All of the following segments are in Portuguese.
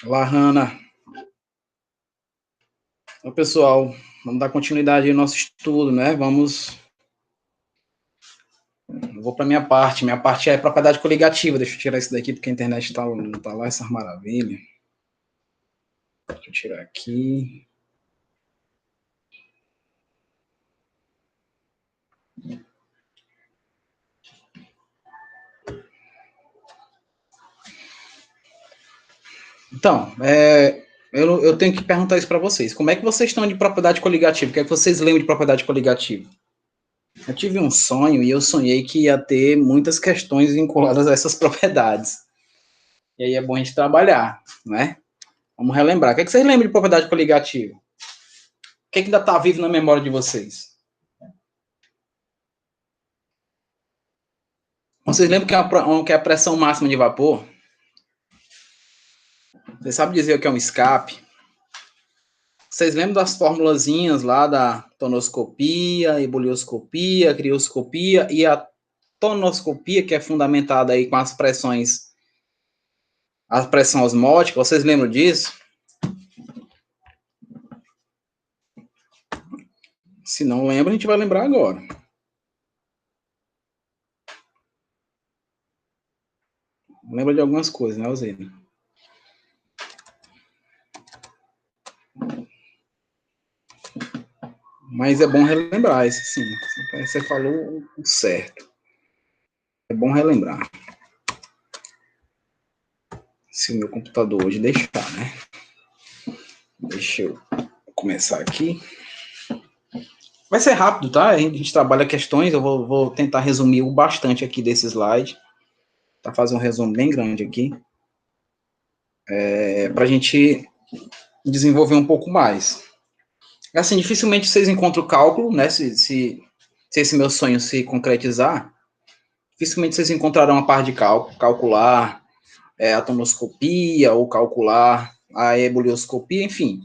Olá, Hanna. Então, pessoal, vamos dar continuidade ao nosso estudo, né? Eu vou para minha parte. Minha parte é propriedade coligativa. Deixa eu tirar isso daqui, porque a internet não tá lá, essa maravilha. Deixa eu tirar aqui. Então, eu tenho que perguntar isso para vocês. Como é que vocês estão de propriedade coligativa? O que é que vocês lembram de propriedade coligativa? Eu tive um sonho e eu sonhei que ia ter muitas questões vinculadas a essas propriedades. E aí é bom a gente trabalhar, né? Vamos relembrar. O que é que vocês lembram de propriedade coligativa? O que é que ainda está vivo na memória de vocês? Vocês lembram que é a pressão máxima de vapor? Você sabe dizer o que é um escape? Vocês lembram das formulazinhas lá da tonoscopia, ebulioscopia, crioscopia e a tonoscopia, que é fundamentada aí com as pressões, a pressão osmótica? Vocês lembram disso? Se não lembra, a gente vai lembrar agora. Lembra de algumas coisas, né, Alzira? Mas é bom relembrar isso, sim. Você falou o certo. É bom relembrar. Se o meu computador hoje deixar, né? Deixa eu começar aqui. Vai ser rápido, tá? A gente trabalha questões, eu vou tentar resumir o bastante aqui desse slide. Tá? Fazer um resumo bem grande aqui. Para a gente desenvolver um pouco mais. Assim, dificilmente vocês encontram cálculo, né? Se esse meu sonho se concretizar, dificilmente vocês encontrarão a parte de cálculo, calcular a tonoscopia ou calcular a ebulioscopia, enfim.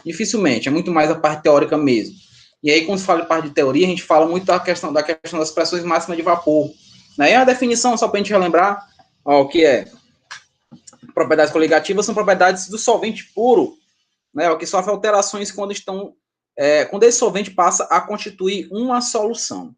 Dificilmente, é muito mais a parte teórica mesmo. E aí, quando se fala de parte de teoria, a gente fala muito da questão das pressões máximas de vapor. Né? E a definição, só para a gente relembrar, o que é propriedades coligativas são propriedades do solvente puro, né, o que sofre alterações quando esse solvente passa a constituir uma solução.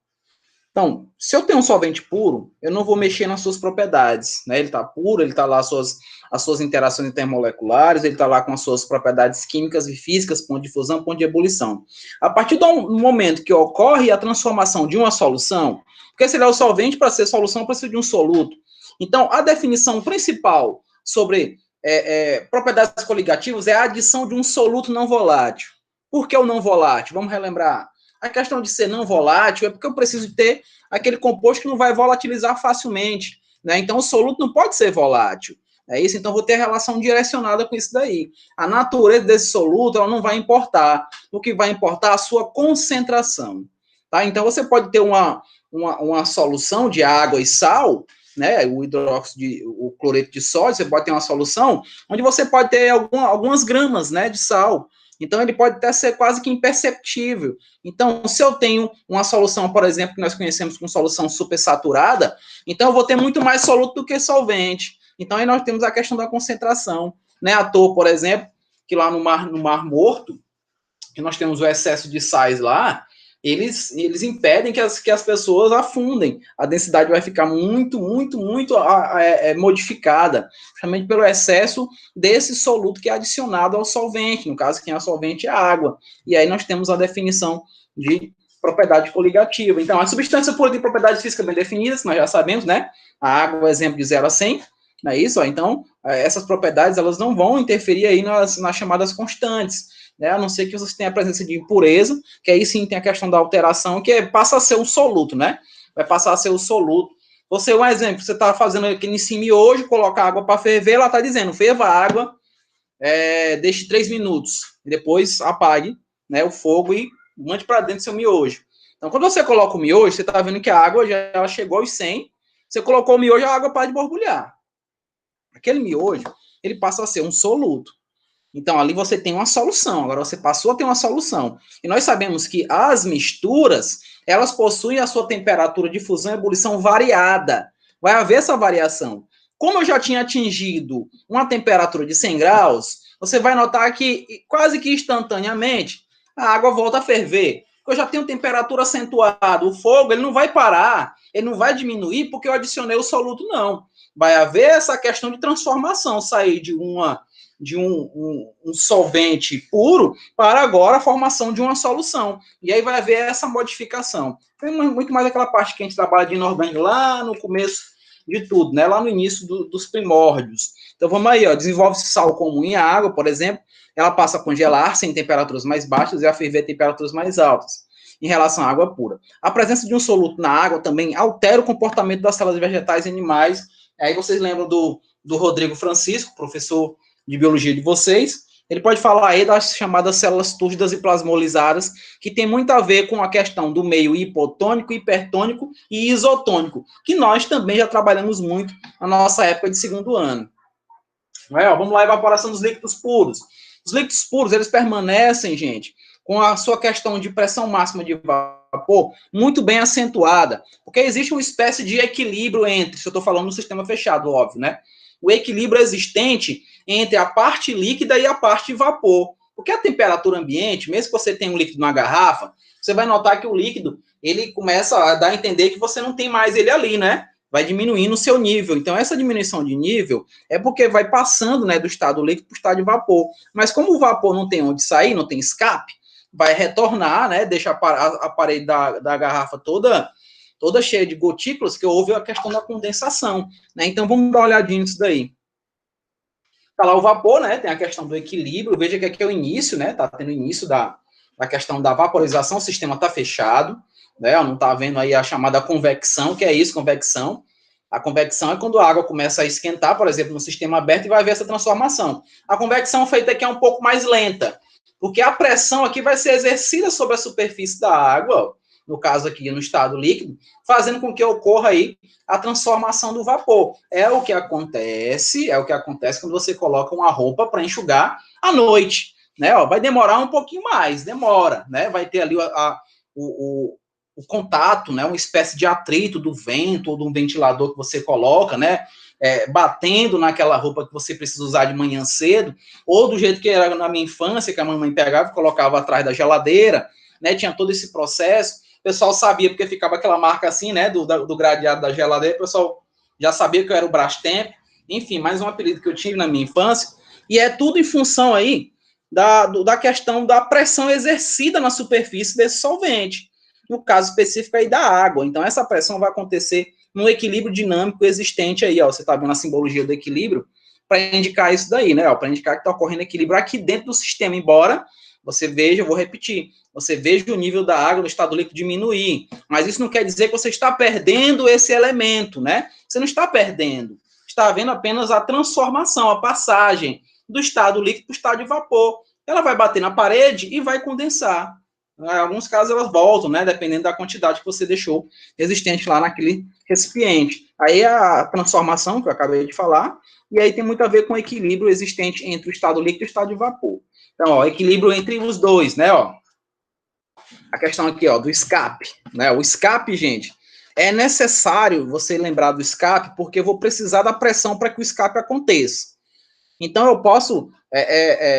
Então, se eu tenho um solvente puro, eu não vou mexer nas suas propriedades, né? Ele está puro, ele está lá as suas interações intermoleculares, ele está lá com as suas propriedades químicas e físicas, ponto de fusão, ponto de ebulição. A partir do momento que ocorre a transformação de uma solução, porque se ele é o solvente, para ser solução, precisa de um soluto. Então, a definição principal sobre propriedades coligativas é a adição de um soluto não volátil. Por que o não volátil? Vamos relembrar. A questão de ser não volátil é porque eu preciso ter aquele composto que não vai volatilizar facilmente, né? Então, o soluto não pode ser volátil. É isso? Então, vou ter a relação direcionada com isso daí. A natureza desse soluto, ela não vai importar. O que vai importar é a sua concentração. Tá? Então, você pode ter uma solução de água e sal, né? O cloreto de sódio, você pode ter uma solução onde você pode ter algumas gramas, né, de sal. Então, ele pode até ser quase que imperceptível. Então, se eu tenho uma solução, por exemplo, que nós conhecemos como solução supersaturada, então eu vou ter muito mais soluto do que solvente. Então, aí nós temos a questão da concentração. Né? À toa, por exemplo, que lá no Mar Morto, que nós temos o excesso de sais lá, eles impedem que as pessoas afundem. A densidade vai ficar muito modificada, justamente pelo excesso desse soluto que é adicionado ao solvente. No caso, quem é o solvente é a água. E aí nós temos a definição de propriedade coligativa. Então, a substância pura tem propriedades físicas bem definidas, nós já sabemos, né? A água é o exemplo de 0 a 100, não é isso? Então, essas propriedades elas não vão interferir aí nas chamadas constantes. Né, a não ser que você tenha a presença de impureza, que aí sim tem a questão da alteração, que passa a ser um soluto, né? Vai passar a ser o soluto. Você, um exemplo, você está fazendo aqui em cima hoje, coloca água para ferver, ela está dizendo, ferva a água, deixe 3 minutos, depois apague, né, o fogo e mande para dentro do seu miojo. Então, quando você coloca o miojo, você está vendo que a água já chegou aos 100, você colocou o miojo, a água para de borbulhar. Aquele miojo, ele passa a ser um soluto. Então, ali você tem uma solução. Agora, você passou a ter uma solução. E nós sabemos que as misturas, elas possuem a sua temperatura de fusão e ebulição variada. Vai haver essa variação. Como eu já tinha atingido uma temperatura de 100 graus, você vai notar que quase que instantaneamente a água volta a ferver. Eu já tenho temperatura acentuada, o fogo ele não vai parar, ele não vai diminuir porque eu adicionei o soluto, não. Vai haver essa questão de transformação, sair de um solvente puro para agora a formação de uma solução. E aí vai haver essa modificação. Tem muito mais aquela parte que a gente trabalha de inorgânico lá no começo de tudo, né? Lá no início dos primórdios. Então vamos aí, ó, desenvolve-se sal comum em água, por exemplo, ela passa a congelar-se em temperaturas mais baixas e a ferver a temperaturas mais altas, em relação à água pura. A presença de um soluto na água também altera o comportamento das células vegetais e animais. Aí vocês lembram do Rodrigo Francisco, professor de biologia de vocês, ele pode falar aí das chamadas células túrgidas e plasmolizadas, que tem muito a ver com a questão do meio hipotônico, hipertônico e isotônico, que nós também já trabalhamos muito na nossa época de segundo ano. Vamos lá, evaporação dos líquidos puros. Os líquidos puros, eles permanecem, gente, com a sua questão de pressão máxima de vapor muito bem acentuada, porque existe uma espécie de equilíbrio entre, se eu estou falando no sistema fechado, óbvio, né? O equilíbrio existente entre a parte líquida e a parte de vapor. Porque a temperatura ambiente, mesmo que você tenha um líquido numa garrafa, você vai notar que o líquido, ele começa a dar a entender que você não tem mais ele ali, né? Vai diminuindo o seu nível. Então, essa diminuição de nível é porque vai passando, né, do estado líquido para o estado de vapor. Mas como o vapor não tem onde sair, não tem escape, vai retornar, né, deixa a parede da garrafa toda cheia de gotículas, que houve a questão da condensação, né? Então, vamos dar uma olhadinha nisso daí. Tá lá o vapor, né? Tem a questão do equilíbrio. Veja que aqui é o início, né? Tá tendo o início da questão da vaporização, o sistema tá fechado, né? Não tá vendo aí a chamada convecção, que é isso, convecção. A convecção é quando a água começa a esquentar, por exemplo, no sistema aberto, e vai haver essa transformação. A convecção feita aqui é um pouco mais lenta, porque a pressão aqui vai ser exercida sobre a superfície da água, no caso aqui no estado líquido, fazendo com que ocorra aí a transformação do vapor. É o que acontece quando você coloca uma roupa para enxugar à noite, né? Vai demorar um pouquinho mais, demora, né? Vai ter ali o contato, né? Uma espécie de atrito do vento ou de um ventilador que você coloca, né? Batendo naquela roupa que você precisa usar de manhã cedo, ou do jeito que era na minha infância, que a mamãe pegava e colocava atrás da geladeira, né? Tinha todo esse processo. O pessoal sabia, porque ficava aquela marca assim, né, do gradeado da geladeira, o pessoal já sabia que eu era o Brastemp, enfim, mais um apelido que eu tive na minha infância, e é tudo em função aí da questão da pressão exercida na superfície desse solvente, no caso específico aí da água. Então, essa pressão vai acontecer no equilíbrio dinâmico existente aí, ó, você tá vendo a simbologia do equilíbrio, para indicar isso daí, né, para indicar que está ocorrendo equilíbrio aqui dentro do sistema, embora você veja, eu vou repetir, você veja o nível da água no estado líquido diminuir, mas isso não quer dizer que você está perdendo esse elemento, né? Você não está perdendo, está havendo apenas a transformação, a passagem do estado líquido para o estado de vapor. Ela vai bater na parede e vai condensar. Em alguns casos elas voltam, né? Dependendo da quantidade que você deixou existente lá naquele recipiente. Aí a transformação, que eu acabei de falar, e aí tem muito a ver com o equilíbrio existente entre o estado líquido e o estado de vapor. Então, ó, equilíbrio entre os dois, né, ó. A questão aqui, ó, do escape, né? O escape, gente, é necessário você lembrar do escape, porque eu vou precisar da pressão para que o escape aconteça. Então, eu posso,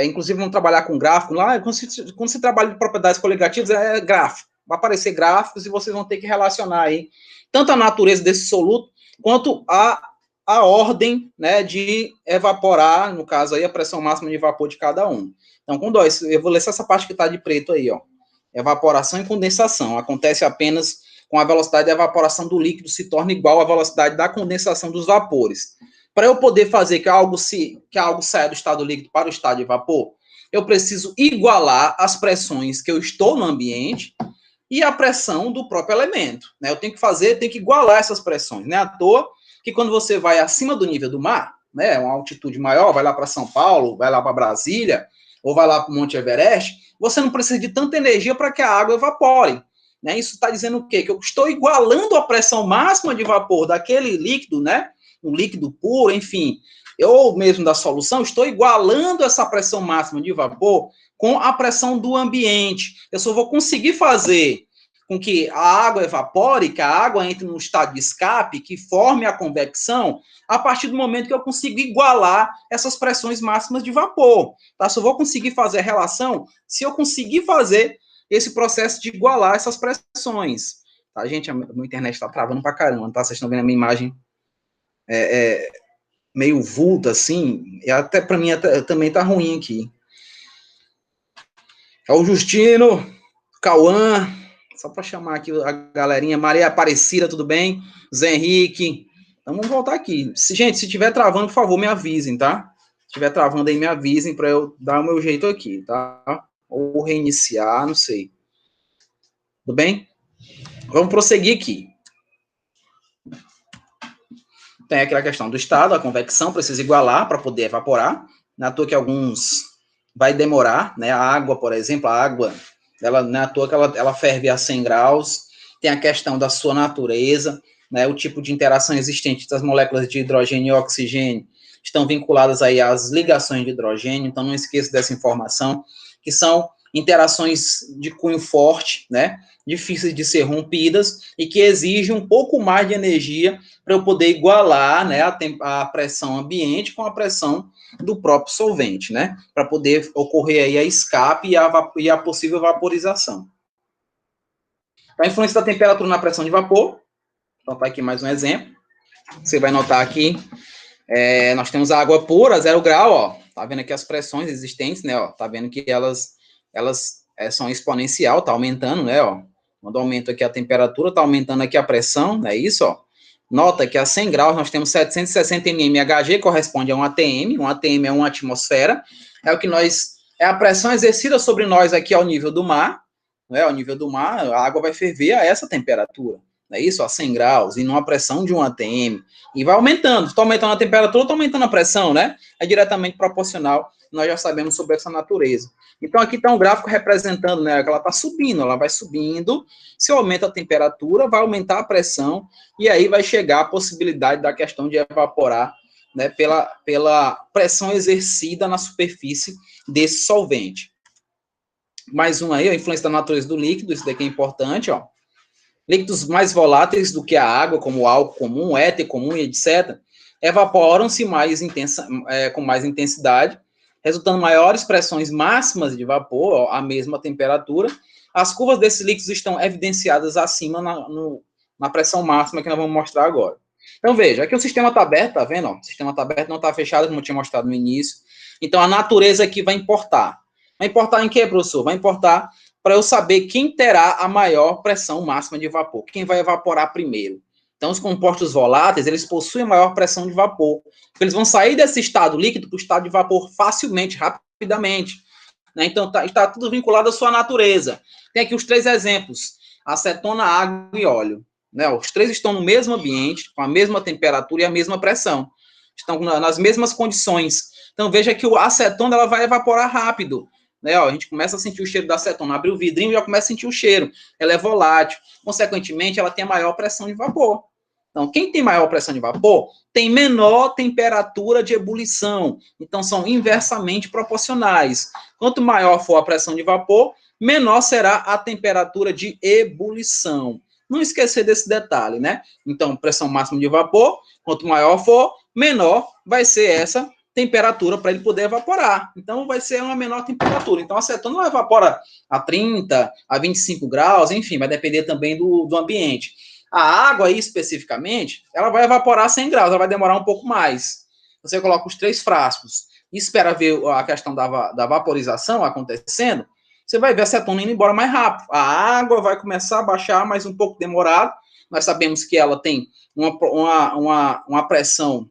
inclusive, vamos trabalhar com gráfico lá, quando você trabalha de propriedades coligativas, é gráfico. Vai aparecer gráficos e vocês vão ter que relacionar aí tanto a natureza desse soluto, quanto a ordem, né, de evaporar, no caso aí, a pressão máxima de vapor de cada um. Então, com dois, eu vou ler essa parte que está de preto aí, ó. Evaporação e condensação. Acontece apenas com a velocidade de evaporação do líquido se torna igual à velocidade da condensação dos vapores. Para eu poder fazer que algo saia do estado líquido para o estado de vapor, eu preciso igualar as pressões que eu estou no ambiente e a pressão do próprio elemento, né? Eu tenho que igualar essas pressões, né? À toa que quando você vai acima do nível do mar, né, uma altitude maior, vai lá para São Paulo, vai lá para Brasília, ou vai lá para o Monte Everest, você não precisa de tanta energia para que a água evapore, né? Isso está dizendo o quê? Que eu estou igualando a pressão máxima de vapor daquele líquido, né? Um líquido puro, enfim, ou mesmo da solução, estou igualando essa pressão máxima de vapor com a pressão do ambiente. Eu só vou conseguir fazer com que a água evapore, que a água entre num estado de escape, que forme a convecção, a partir do momento que eu consigo igualar essas pressões máximas de vapor. Tá? Só vou conseguir fazer a relação se eu conseguir fazer esse processo de igualar essas pressões. Tá, gente? A minha internet está travando pra caramba, tá? Vocês estão vendo a minha imagem meio vulta, assim, e até para mim também tá ruim aqui. É o Justino, Cauã, só para chamar aqui a galerinha, Maria Aparecida, tudo bem? Zé Henrique, então vamos voltar aqui. Gente, se estiver travando, por favor, me avisem, tá? Se estiver travando aí, me avisem para eu dar o meu jeito aqui, tá? Ou reiniciar, não sei. Tudo bem? Vamos prosseguir aqui. Tem aquela questão do estado, a convecção precisa igualar para poder evaporar. Não é à toa que alguns vai demorar, né? A água, por exemplo, a água, ela não é à toa que ela ferve a 100 graus. Tem a questão da sua natureza, né? O tipo de interação existente das moléculas de hidrogênio e oxigênio estão vinculadas aí às ligações de hidrogênio, então não esqueça dessa informação, que são interações de cunho forte, né? Difíceis de ser rompidas e que exigem um pouco mais de energia para eu poder igualar, né, a pressão ambiente com a pressão do próprio solvente, né, para poder ocorrer aí a escape e a possível vaporização. A influência da temperatura na pressão de vapor, vou botar aqui mais um exemplo. Você vai notar aqui, nós temos a água pura, 0 grau, ó, tá vendo aqui as pressões existentes, né, ó, tá vendo que elas são exponencial, tá aumentando, né, ó, quando aumenta aqui a temperatura, tá aumentando aqui a pressão, é isso, ó. Nota que a 100 graus nós temos 760 mmHg, corresponde a um ATM. Um ATM é uma atmosfera. É o que é a pressão exercida sobre nós aqui ao nível do mar. Né? Ao nível do mar, a água vai ferver a essa temperatura. É isso, a 100 graus, e numa pressão de um ATM. E vai aumentando. Está aumentando a temperatura, está aumentando a pressão, né? É diretamente proporcional. Nós já sabemos sobre essa natureza. Então, aqui está um gráfico representando, né, que ela está subindo, ela vai subindo. Se aumenta a temperatura, vai aumentar a pressão, e aí vai chegar a possibilidade da questão de evaporar, né, pela pressão exercida na superfície desse solvente. Mais um aí, a influência da natureza do líquido, isso daqui é importante, ó. Líquidos mais voláteis do que a água, como o álcool comum, o éter comum e etc., evaporam-se com mais intensidade, resultando em maiores pressões máximas de vapor, ó, à mesma temperatura. As curvas desses líquidos estão evidenciadas acima na pressão máxima que nós vamos mostrar agora. Então, veja, aqui o sistema está aberto, tá vendo? Ó, o sistema está aberto, não está fechado, como eu tinha mostrado no início. Então, a natureza aqui vai importar. Vai importar em quê, professor? Vai importar para eu saber quem terá a maior pressão máxima de vapor, quem vai evaporar primeiro. Então, os compostos voláteis, eles possuem maior pressão de vapor. Eles vão sair desse estado líquido para o estado de vapor facilmente, rapidamente. Né? Então, está tudo vinculado à sua natureza. Tem aqui os 3 exemplos: acetona, água e óleo. Né? Os 3 estão no mesmo ambiente, com a mesma temperatura e a mesma pressão. Estão nas mesmas condições. Então, veja que o acetona ela vai evaporar rápido. Né, ó, a gente começa a sentir o cheiro da acetona, abre o vidrinho e já começa a sentir o cheiro. Ela é volátil, consequentemente, ela tem a maior pressão de vapor. Então, quem tem maior pressão de vapor tem menor temperatura de ebulição. Então, são inversamente proporcionais. Quanto maior for a pressão de vapor, menor será a temperatura de ebulição. Não esquecer desse detalhe, né? Então, pressão máxima de vapor, quanto maior for, menor vai ser essa temperatura para ele poder evaporar. Então, vai ser uma menor temperatura. Então, a acetona não evapora a 30, a 25 graus, enfim, vai depender também do ambiente. A água aí, especificamente, ela vai evaporar a 100 graus, ela vai demorar um pouco mais. Você coloca os 3 frascos e espera ver a questão da vaporização acontecendo, você vai ver a acetona indo embora mais rápido. A água vai começar a baixar, mas um pouco demorado. Nós sabemos que ela tem uma pressão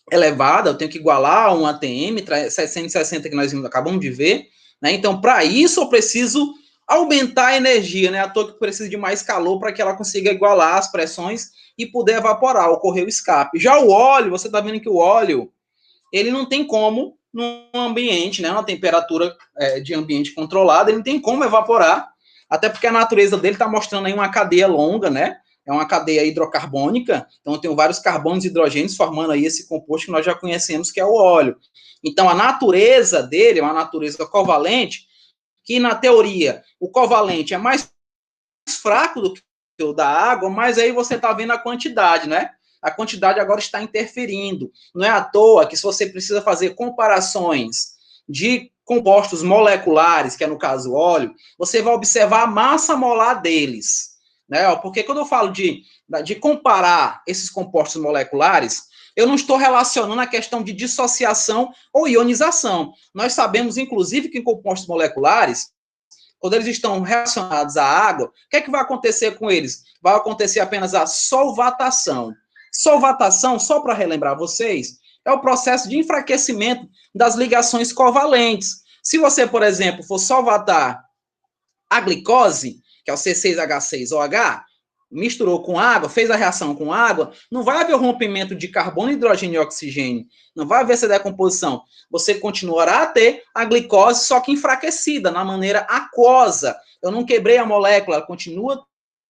elevada, eu tenho que igualar um ATM, 760 que nós acabamos de ver, né? Então, para isso, eu preciso aumentar a energia, né? À toa que precisa de mais calor para que ela consiga igualar as pressões e poder evaporar, ocorrer o escape. Já o óleo, você está vendo que o óleo, ele não tem como, num ambiente, né? Uma temperatura de ambiente controlada, ele não tem como evaporar, até porque a natureza dele está mostrando aí uma cadeia longa, né? É uma cadeia hidrocarbônica, então tem vários carbonos e hidrogênios formando aí esse composto que nós já conhecemos, que é o óleo. Então, a natureza dele é uma natureza covalente, que na teoria, o covalente é mais fraco do que o da água, mas aí você está vendo a quantidade, né? A quantidade agora está interferindo. Não é à toa que se você precisa fazer comparações de compostos moleculares, que é no caso óleo, você vai observar a massa molar deles, né? Porque quando eu falo de comparar esses compostos moleculares, eu não estou relacionando a questão de dissociação ou ionização. Nós sabemos, inclusive, que em compostos moleculares, quando eles estão relacionados à água, o que é que vai acontecer com eles? Vai acontecer apenas a solvatação. Solvatação, só para relembrar vocês, é o processo de enfraquecimento das ligações covalentes. Se você, por exemplo, for solvatar a glicose, que é o C6H6OH, misturou com água, fez a reação com água, não vai haver o rompimento de carbono, hidrogênio e oxigênio. Não vai haver essa decomposição. Você continuará a ter a glicose, só que enfraquecida, na maneira aquosa. Eu não quebrei a molécula, ela continua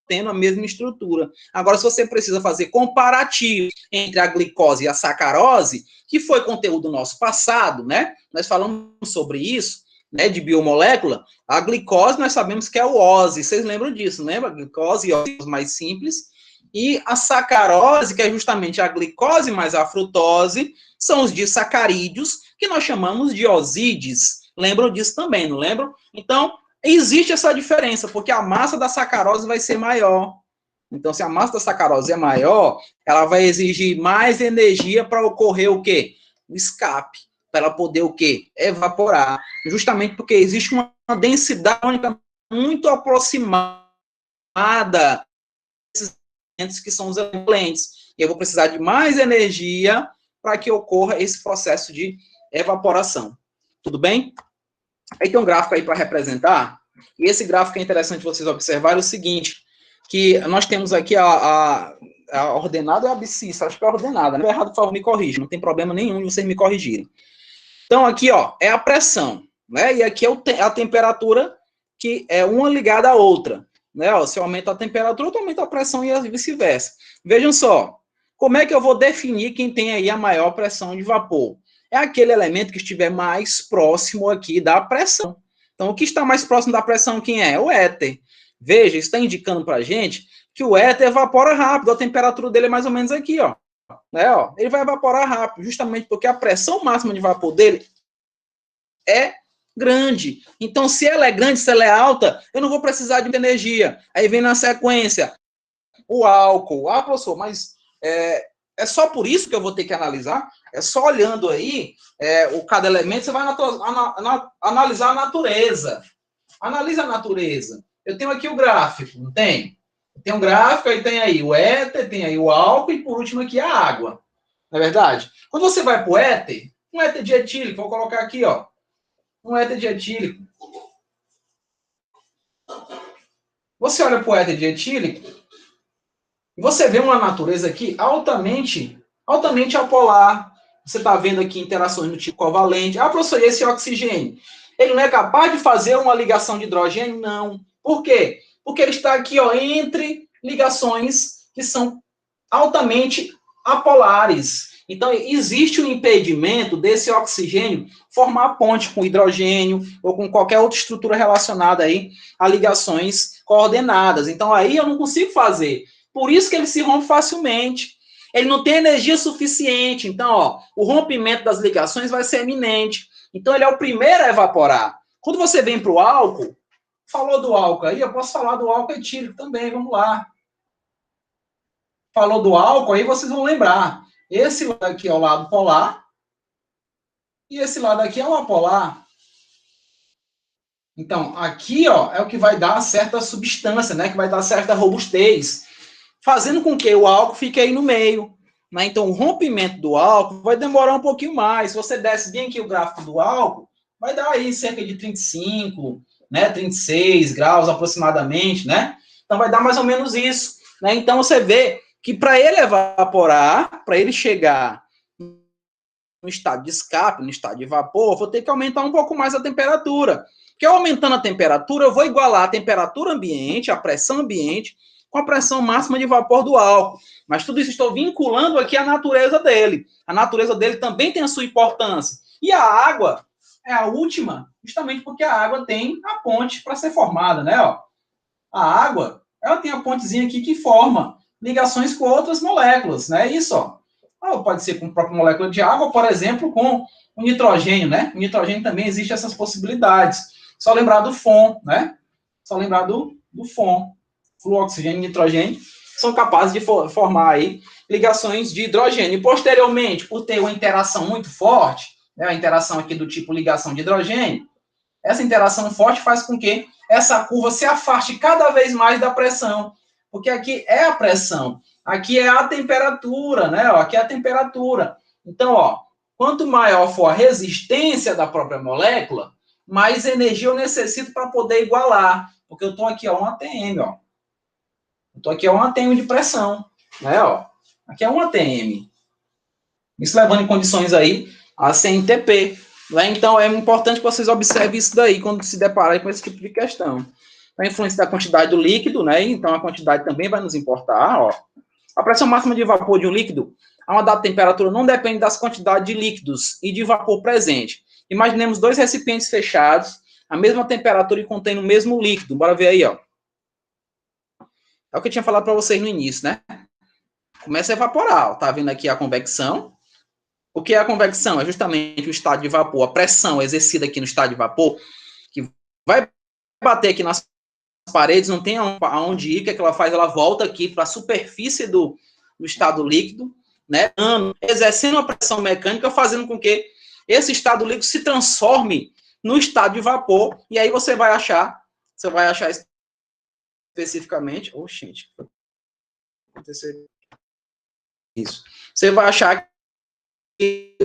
tendo a mesma estrutura. Agora, se você precisa fazer comparativo entre a glicose e a sacarose, que foi conteúdo do nosso passado, né? Nós falamos sobre isso, né, de biomolécula, a glicose nós sabemos que é o OSE, vocês lembram disso, lembra? A glicose e OSE mais simples, e a sacarose, que é justamente a glicose mais a frutose, são os disacarídeos, que nós chamamos de osídeos. Lembram disso também, não lembram? Então, existe essa diferença, porque a massa da sacarose vai ser maior. Então, se a massa da sacarose é maior, ela vai exigir mais energia para ocorrer o quê? O escape, para ela poder o quê? Evaporar. Justamente porque existe uma densidade muito aproximada desses elementos que são os elementos. E eu vou precisar de mais energia para que ocorra esse processo de evaporação. Tudo bem? Aí tem um gráfico aí para representar, e esse gráfico é interessante vocês observarem o seguinte, que nós temos aqui a ordenada e a abscissa, acho que é a ordenada, né? Se errado, por favor, me corrija, não tem problema nenhum de vocês me corrigirem. Então, aqui, ó, é a pressão, né? E aqui é a temperatura, que é uma ligada à outra, né? Ó, se eu aumento a temperatura, eu aumento a pressão e vice-versa. Vejam só, como é que eu vou definir quem tem aí a maior pressão de vapor? É aquele elemento que estiver mais próximo aqui da pressão. Então, o que está mais próximo da pressão, quem é? O éter. Veja, está indicando para a gente que o éter evapora rápido, a temperatura dele é mais ou menos aqui, ó. Né, ó. Ele vai evaporar rápido, justamente porque a pressão máxima de vapor dele é grande. Então, se ela é grande, se ela é alta, eu não vou precisar de energia. Aí vem na sequência o álcool. Ah, professor, mas é só por isso que eu vou ter que analisar? É só olhando aí cada elemento, você vai analisar a natureza. Analisa a natureza. Eu tenho aqui o gráfico, não tem? Tem um gráfico, aí tem aí o éter, tem aí o álcool e por último aqui a água. Não é verdade? Quando você vai para o éter, um éter dietílico, vou colocar aqui, ó. Um éter dietílico. Você olha para o éter dietílico, você vê uma natureza aqui altamente apolar. Você está vendo aqui interações no tipo covalente. Ah, professor, e esse oxigênio? Ele não é capaz de fazer uma ligação de hidrogênio? Não. Por quê? Porque ele está aqui, ó, entre ligações que são altamente apolares. Então, existe um impedimento desse oxigênio formar ponte com hidrogênio ou com qualquer outra estrutura relacionada aí a ligações coordenadas. Então, aí eu não consigo fazer. Por isso que ele se rompe facilmente. Ele não tem energia suficiente. Então, ó, o rompimento das ligações vai ser eminente. Então, ele é o primeiro a evaporar. Quando você vem para o álcool, falou do álcool aí, eu posso falar do álcool etílico também, vamos lá. Falou do álcool, aí vocês vão lembrar. Esse lado aqui é o lado polar, e esse lado aqui é o apolar. Então, aqui, ó, é o que vai dar certa substância, né, que vai dar certa robustez, fazendo com que o álcool fique aí no meio. Né? Então, o rompimento do álcool vai demorar um pouquinho mais. Se você desce bem aqui o gráfico do álcool, vai dar aí cerca de 35, né, 36 graus aproximadamente, né? Então, vai dar mais ou menos isso. Né? Então, você vê que para ele evaporar, para ele chegar no estado de escape, no estado de vapor, eu vou ter que aumentar um pouco mais a temperatura. Porque aumentando a temperatura, eu vou igualar a temperatura ambiente, a pressão ambiente, com a pressão máxima de vapor do álcool. Mas tudo isso estou vinculando aqui à natureza dele. A natureza dele também tem a sua importância. E a água é a última, justamente porque a água tem a ponte para ser formada, né? Ó. A água, ela tem a pontezinha aqui que forma ligações com outras moléculas, né? Isso, ó. Ou pode ser com a própria molécula de água, por exemplo, com o nitrogênio, né? O nitrogênio também existe essas possibilidades. Só lembrar do FON, né? Só lembrar do FON. Flúor, oxigênio e nitrogênio são capazes de formar aí ligações de hidrogênio. E, posteriormente, por ter uma interação muito forte, né, a interação aqui do tipo ligação de hidrogênio, essa interação forte faz com que essa curva se afaste cada vez mais da pressão, porque aqui é a pressão, aqui é a temperatura, né? Ó, aqui é a temperatura. Então, ó, quanto maior for a resistência da própria molécula, mais energia eu necessito para poder igualar, porque eu estou aqui a 1 atm, ó. Eu estou aqui a 1 atm de pressão, né? Ó, aqui é 1 atm. Isso levando em condições aí a CNTP. Né? Então, é importante que vocês observem isso daí quando se depararem com esse tipo de questão. A influência da quantidade do líquido, né? Então, a quantidade também vai nos importar. Ó. A pressão máxima de vapor de um líquido a uma dada temperatura não depende das quantidades de líquidos e de vapor presente. Imaginemos dois recipientes fechados, a mesma temperatura e contendo o mesmo líquido. Bora ver aí, ó. É o que eu tinha falado para vocês no início, né? Começa a evaporar. Ó. Tá vendo aqui a convecção? O que é a convecção? É justamente o estado de vapor, a pressão exercida aqui no estado de vapor, que vai bater aqui nas paredes, não tem aonde ir, o que, é que ela faz? Ela volta aqui para a superfície do estado líquido, né? Exercendo a pressão mecânica, fazendo com que esse estado líquido se transforme no estado de vapor, e aí você vai achar especificamente, gente, isso. Você vai achar que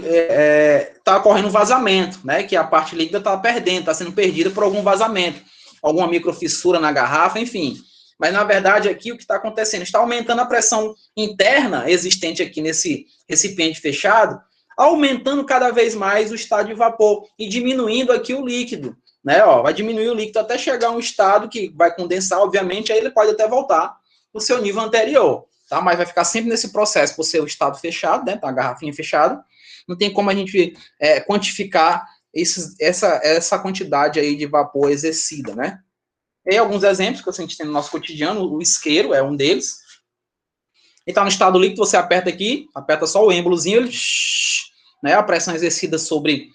está ocorrendo um vazamento, né? Que a parte líquida está perdendo, está sendo perdida por algum vazamento, alguma microfissura na garrafa, enfim. Mas, na verdade, aqui o que está acontecendo? Está aumentando a pressão interna existente aqui nesse recipiente fechado, aumentando cada vez mais o estado de vapor e diminuindo aqui o líquido, né? Ó, vai diminuir o líquido até chegar a um estado que vai condensar, obviamente, aí ele pode até voltar para o seu nível anterior, tá? Mas vai ficar sempre nesse processo, por ser o estado fechado, né? Tá a garrafinha fechada, não tem como a gente quantificar essa quantidade aí de vapor exercida, né? E alguns exemplos que a gente tem no nosso cotidiano, o isqueiro é um deles. Ele está no estado líquido, você aperta aqui, aperta só o êmbolozinho, ele, né, a pressão exercida sobre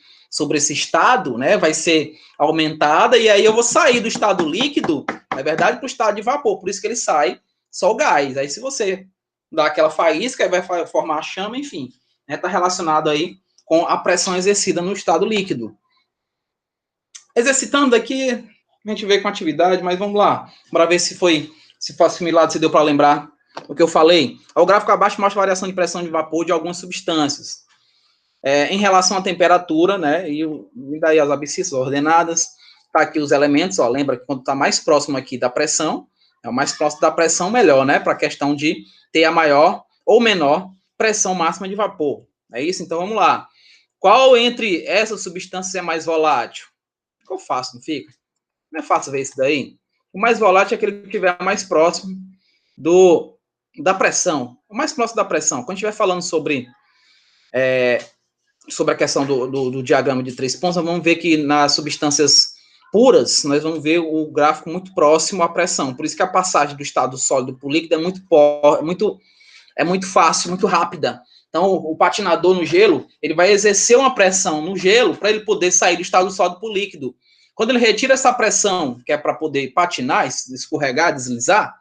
esse estado, né, vai ser aumentada, e aí eu vou sair do estado líquido, na verdade, para o estado de vapor, por isso que ele sai só o gás. Aí se você dá aquela faísca, vai formar a chama, enfim, né, está relacionado aí com a pressão exercida no estado líquido. Exercitando aqui, a gente vê com atividade, mas vamos lá, para ver se foi assimilado, se deu para lembrar o que eu falei. O gráfico abaixo mostra a variação de pressão de vapor de algumas substâncias. Em relação à temperatura, né, e daí as abscissas ordenadas, tá aqui os elementos, ó, lembra que quando está mais próximo aqui da pressão, é o mais próximo da pressão, melhor, né, para a questão de ter a maior ou menor pressão máxima de vapor. É isso? Então, vamos lá. Qual entre essas substâncias é mais volátil? Ficou fácil, não fica? Não é fácil ver isso daí? O mais volátil é aquele que estiver mais próximo da pressão. O mais próximo da pressão. Quando estiver falando sobre a questão do diagrama de 3 pontos, nós vamos ver que nas substâncias puras, nós vamos ver o gráfico muito próximo à pressão. Por isso que a passagem do estado sólido para o líquido é muito fácil, muito rápida. Então, o patinador no gelo, ele vai exercer uma pressão no gelo para ele poder sair do estado sólido para o líquido. Quando ele retira essa pressão, que é para poder patinar, escorregar, deslizar,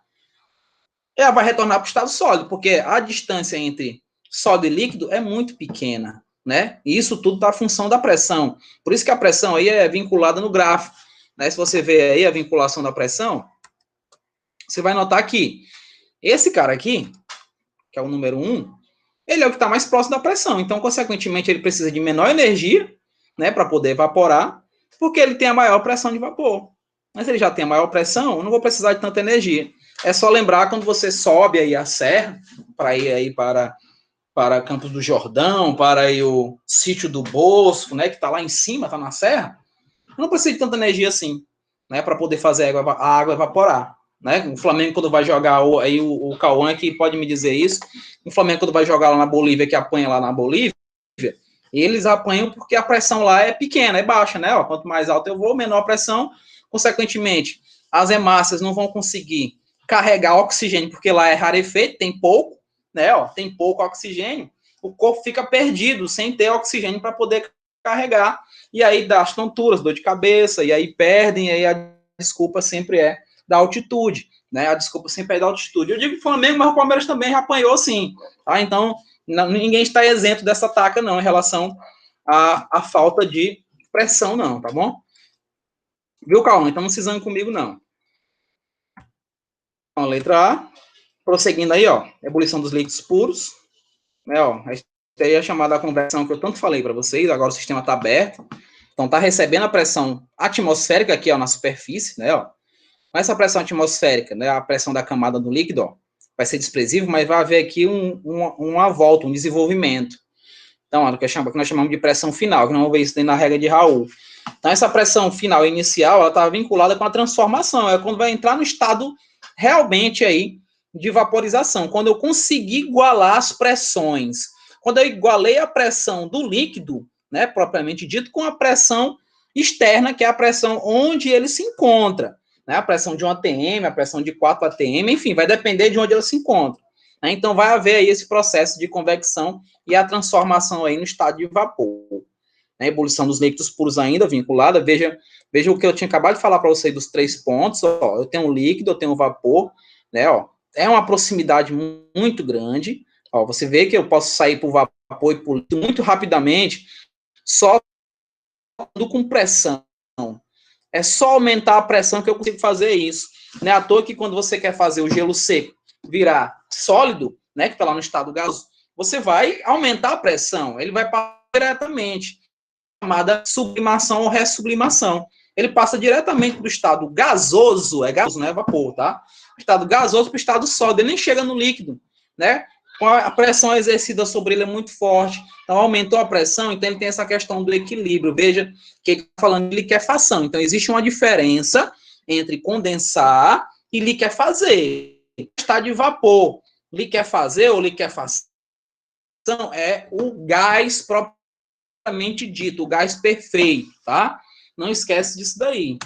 ela vai retornar para o estado sólido, porque a distância entre sólido e líquido é muito pequena, né? E isso tudo está função da pressão. Por isso que a pressão aí é vinculada no gráfico, né? Se você ver aí a vinculação da pressão, você vai notar que esse cara aqui, que é o número 1, ele é o que está mais próximo da pressão. Então, consequentemente, ele precisa de menor energia, né, para poder evaporar, porque ele tem a maior pressão de vapor. Mas ele já tem a maior pressão, eu não vou precisar de tanta energia. É só lembrar quando você sobe aí a serra, para ir aí para Campos do Jordão, para aí o Sítio do Bosco, né, que está lá em cima, está na serra, não precisa de tanta energia assim, né, para poder fazer a água evaporar. Né? O Flamengo, quando vai jogar, aí o Cauã que pode me dizer isso, o Flamengo, quando vai jogar lá na Bolívia, que apanha lá na Bolívia, eles apanham porque a pressão lá é pequena, é baixa, né? Ó, quanto mais alto eu vou, menor a pressão, consequentemente, as hemácias não vão conseguir carregar oxigênio, porque lá é rarefeito, tem pouco, né, ó, tem pouco oxigênio, o corpo fica perdido, sem ter oxigênio para poder carregar, e aí dá as tonturas, dor de cabeça, e aí perdem, e aí a desculpa sempre é da altitude, né, a desculpa sempre é da altitude. Eu digo que o Flamengo, mas o Palmeiras também já apanhou, sim, tá, então ninguém está isento dessa taca, não, em relação à falta de pressão, não, tá bom? Viu, Calma? Então não se zangue comigo, não. Então, letra A, prosseguindo aí, ó, ebulição dos líquidos puros, né, ó, a gente teria chamado a conversão que eu tanto falei para vocês, agora o sistema está aberto, então está recebendo a pressão atmosférica aqui, ó, na superfície, né, ó, essa pressão atmosférica, né, a pressão da camada do líquido, ó, vai ser desprezível, mas vai haver aqui uma volta, um desenvolvimento. Então, ó, que nós chamamos de pressão final, que não vamos ver isso na regra de Raul. Então, essa pressão final inicial, ela está vinculada com a transformação, é quando vai entrar no estado realmente aí de vaporização, quando eu conseguir igualar as pressões. Quando eu igualei a pressão do líquido, né, propriamente dito, com a pressão externa, que é a pressão onde ele se encontra, né, a pressão de 1 atm, a pressão de 4 atm, enfim, vai depender de onde ela se encontra. Né, então, vai haver aí esse processo de convecção e a transformação aí no estado de vapor. A ebulição dos líquidos puros ainda vinculada, veja o que eu tinha acabado de falar para vocês dos 3 pontos, ó, eu tenho um líquido, eu tenho um vapor, né, ó, é uma proximidade muito grande, ó, você vê que eu posso sair para o vapor e para o líquido muito rapidamente, só com pressão, é só aumentar a pressão que eu consigo fazer isso, não é à toa que quando você quer fazer o gelo seco virar sólido, né, que está lá no estado gasoso, você vai aumentar a pressão, ele vai passar diretamente, chamada sublimação ou ressublimação. Ele passa diretamente do estado gasoso, é gasoso, não é vapor, tá? O estado gasoso para o estado sólido, ele nem chega no líquido, né? A pressão exercida sobre ele é muito forte, então aumentou a pressão, então ele tem essa questão do equilíbrio. Veja que ele está falando de liquefação, então existe uma diferença entre condensar e liquefazer. Estado de vapor, liquefazer ou liquefação é o gás propriamente dito, o gás perfeito, tá? Não esquece disso daí.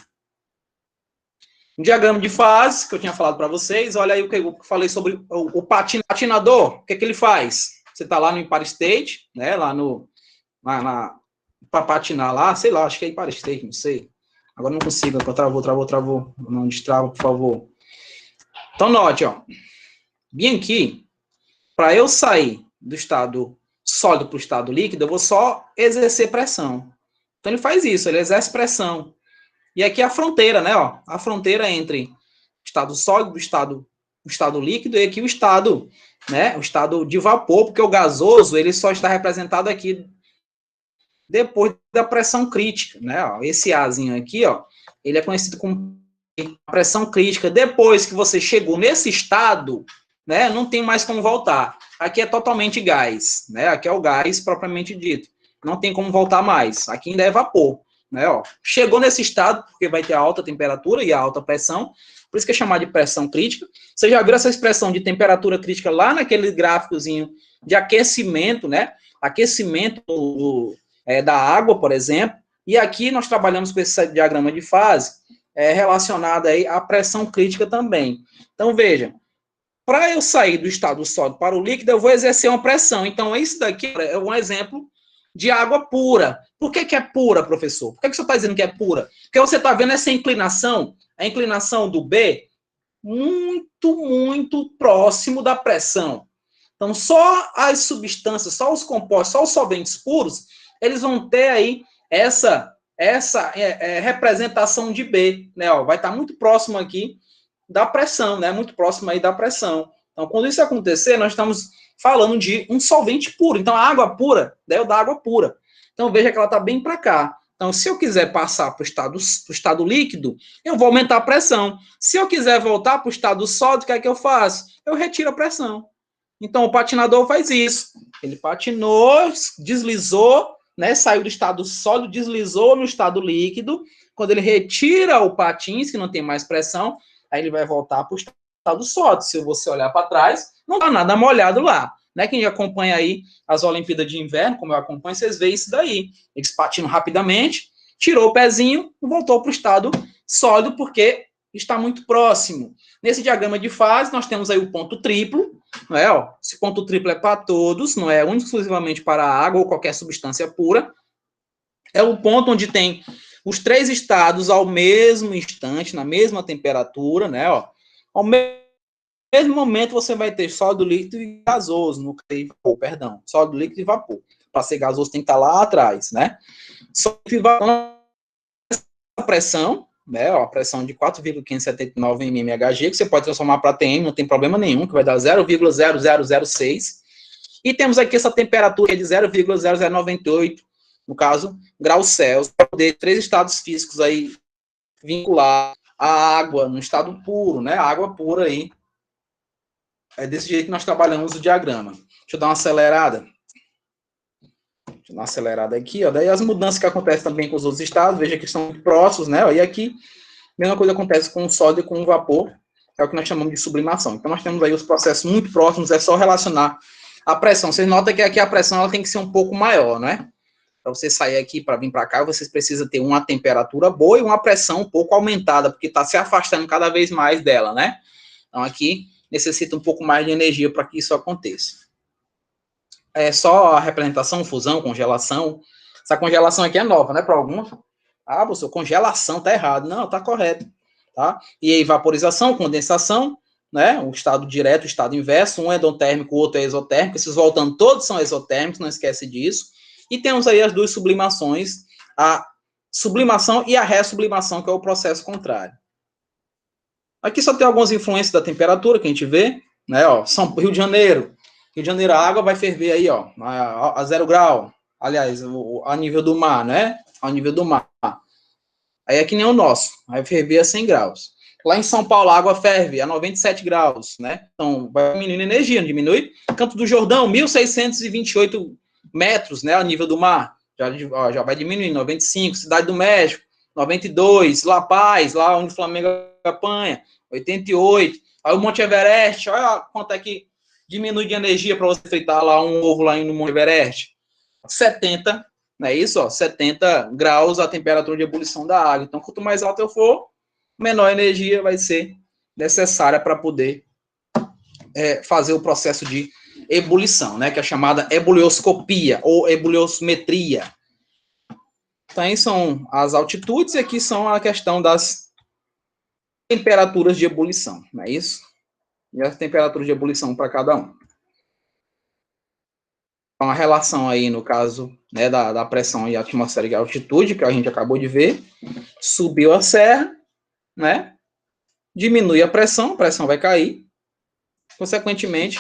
Um diagrama de fase, que eu tinha falado para vocês, olha aí o que eu falei sobre o patinador, o que ele faz? Você está lá no Empire State, né, lá no, para patinar lá, sei lá, acho que é Empire State, não sei. Agora não consigo, travou, não destrava, por favor. Então, note, ó, bem aqui, para eu sair do estado sólido para o estado líquido, eu vou só exercer pressão. Então, ele faz isso, ele exerce pressão. E aqui a fronteira, né, ó, a fronteira entre o estado sólido, o estado líquido, e aqui o estado, né, o estado de vapor, porque o gasoso, ele só está representado aqui depois da pressão crítica, né, ó, esse Azinho aqui, ó, ele é conhecido como pressão crítica. Depois que você chegou nesse estado, né, não tem mais como voltar. Aqui é totalmente gás, né, aqui é o gás propriamente dito. Não tem como voltar mais. Aqui ainda é vapor. Né, ó. Chegou nesse estado, porque vai ter a alta temperatura e a alta pressão, por isso que é chamado de pressão crítica. Você já viu essa expressão de temperatura crítica lá naquele gráficozinho de aquecimento, né? Aquecimento da água, por exemplo. E aqui nós trabalhamos com esse diagrama de fase relacionado aí à pressão crítica também. Então, veja, para eu sair do estado sólido para o líquido, eu vou exercer uma pressão. Então, isso daqui é um exemplo de água pura. Por que é pura, professor? Por que você está dizendo que é pura? Porque você está vendo essa inclinação, a inclinação do B, muito, muito próximo da pressão. Então, só as substâncias, só os compostos, só os solventes puros, eles vão ter aí essa representação de B, né? Ó, vai estar muito próximo aqui da pressão, né? Muito próximo aí da pressão. Então, quando isso acontecer, nós estamos falando de um solvente puro. Então, a água pura, deve dar água pura. Então, veja que ela está bem para cá. Então, se eu quiser passar para o estado líquido, eu vou aumentar a pressão. Se eu quiser voltar para o estado sólido, o que é que eu faço? Eu retiro a pressão. Então, o patinador faz isso. Ele patinou, deslizou, né, saiu do estado sólido, deslizou no estado líquido. Quando ele retira o patins, que não tem mais pressão, aí ele vai voltar para o estado sólido. Se você olhar para trás, não está nada molhado lá. Né? Quem acompanha aí as Olimpíadas de Inverno, como eu acompanho, vocês veem isso daí. Eles patinam rapidamente, tirou o pezinho e voltou para o estado sólido, porque está muito próximo. Nesse diagrama de fase, nós temos aí o ponto triplo, não é? Ó, esse ponto triplo é para todos, não é único exclusivamente para a água ou qualquer substância pura. É o ponto onde tem os três estados ao mesmo instante, na mesma temperatura, né? Ó. Ao mesmo momento, você vai ter sólido, líquido e gasoso, no vapor, perdão, sólido, líquido e vapor. Para ser gasoso tem que estar lá atrás, né? Sólido e vapor, a pressão, né? Ó, a pressão de 4,579 mmHg, que você pode transformar para TM, não tem problema nenhum, que vai dar 0,0006. E temos aqui essa temperatura de 0,0098, no caso, graus Celsius, para poder três estados físicos aí vincular a água no estado puro, né? A água pura aí. É desse jeito que nós trabalhamos o diagrama. Deixa eu dar uma acelerada. Deixa eu dar uma acelerada aqui, ó. Daí as mudanças que acontecem também com os outros estados, veja que estão muito próximos, né? E aqui, a mesma coisa acontece com o sódio e com o vapor, é o que nós chamamos de sublimação. Então, nós temos aí os processos muito próximos, é só relacionar a pressão. Vocês notam que aqui a pressão ela tem que ser um pouco maior, né? Para você sair aqui para vir para cá, vocês precisam ter uma temperatura boa e uma pressão um pouco aumentada, porque está se afastando cada vez mais dela, né? Então, aqui necessita um pouco mais de energia para que isso aconteça. É só a representação, fusão, congelação. Essa congelação aqui é nova, né? Para alguns. Ah, professor, congelação tá errado. Não, tá correto. Tá? E aí, vaporização, condensação, né? O estado direto, o estado inverso. Um é endotérmico, o outro é exotérmico. Esses voltando todos são exotérmicos, não esquece disso. E temos aí as duas sublimações, a sublimação e a ressublimação, que é o processo contrário. Aqui só tem algumas influências da temperatura que a gente vê, né? Ó, Rio de Janeiro. Rio de Janeiro, a água vai ferver aí, ó, a 0 grau. Aliás, a nível do mar, né? Ao nível do mar. Aí é que nem o nosso, vai ferver a 100 graus. Lá em São Paulo, a água ferve a 97 graus, né? Então, vai diminuindo energia, não diminui? Campo do Jordão, 1.628 metros, né? Ao nível do mar. Já vai diminuindo, 95. Cidade do México, 92. La Paz, lá onde o Flamengo apanha, 88. Aí o Monte Everest, olha quanto é que diminui de energia para você fritar lá um ovo lá no Monte Everest. 70, não é isso? Ó, 70 graus a temperatura de ebulição da água. Então, quanto mais alto eu for, menor energia vai ser necessária para poder fazer o processo de ebulição, né? Que é chamada ebulioscopia ou ebuliosmetria. Então, aí são as altitudes e aqui são a questão das temperaturas de ebulição, não é isso? E as temperaturas de ebulição para cada um. Então, a relação aí, no caso, né, da pressão e atmosférica e altitude, que a gente acabou de ver, subiu a serra, né? Diminui a pressão vai cair. Consequentemente,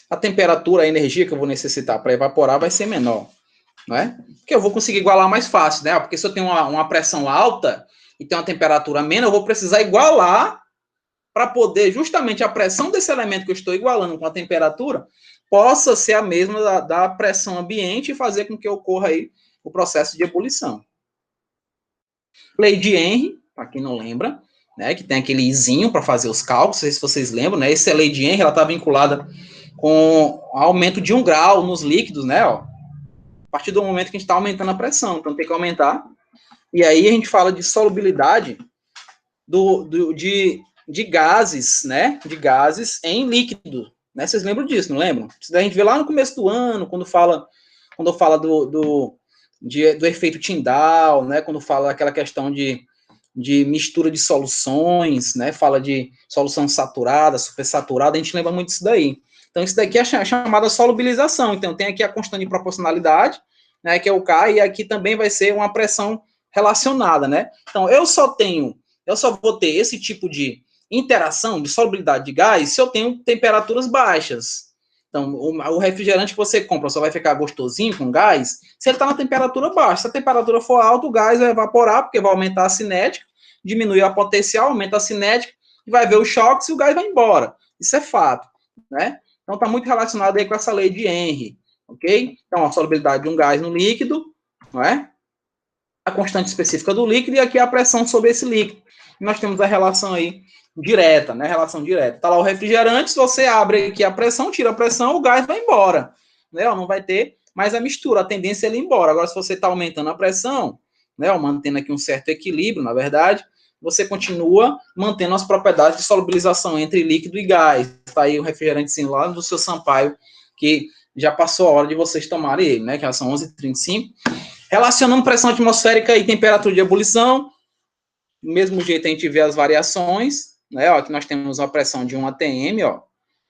a temperatura, a energia que eu vou necessitar para evaporar vai ser menor, não é? Porque eu vou conseguir igualar mais fácil, né? Porque se eu tenho uma pressão alta e tenho uma temperatura menor, eu vou precisar igualar para poder, justamente, a pressão desse elemento que eu estou igualando com a temperatura possa ser a mesma da pressão ambiente e fazer com que ocorra aí o processo de ebulição. Lei de Henry, para quem não lembra, né, que tem aquele izinho para fazer os cálculos, não sei se vocês lembram, né? Essa lei de Henry, ela está vinculada com aumento de 1 grau nos líquidos, né? Ó, a partir do momento que a gente está aumentando a pressão, então tem que aumentar. E aí a gente fala de solubilidade de gases, né? De gases em líquido. Né? Vocês lembram disso, não lembram? Isso daí a gente vê lá no começo do ano, quando fala do efeito Tyndall, né? Quando fala aquela questão de mistura de soluções, né? Fala de solução saturada, supersaturada, a gente lembra muito disso daí. Então, isso daqui é chamada solubilização. Então, tem aqui a constante de proporcionalidade, né? Que é o K, e aqui também vai ser uma pressão relacionada, né? Então, eu só vou ter esse tipo de interação de solubilidade de gás se eu tenho temperaturas baixas. Então, o refrigerante que você compra só vai ficar gostosinho com gás se ele está na temperatura baixa. Se a temperatura for alta, o gás vai evaporar, porque vai aumentar a cinética, diminuir a potencial, aumenta a cinética, e vai ver o choque e o gás vai embora. Isso é fato, né? Então, está muito relacionado aí com essa lei de Henry, ok? Então, a solubilidade de um gás no líquido, não é? A constante específica do líquido e aqui a pressão sobre esse líquido. E nós temos a relação aí direta, né? Relação direta. Está lá o refrigerante, se você abre aqui a pressão, tira a pressão, o gás vai embora. Né? Não vai ter mais a mistura, a tendência é ele ir embora. Agora, se você está aumentando a pressão, né? Mantendo aqui um certo equilíbrio, na verdade, você continua mantendo as propriedades de solubilização entre líquido e gás. Está aí o refrigerantezinho lá do seu Sampaio, que já passou a hora de vocês tomarem ele, né? Que já são 11h35. Relacionando pressão atmosférica e temperatura de ebulição, do mesmo jeito a gente vê as variações, né? Ó, aqui nós temos uma pressão de 1 atm, ó.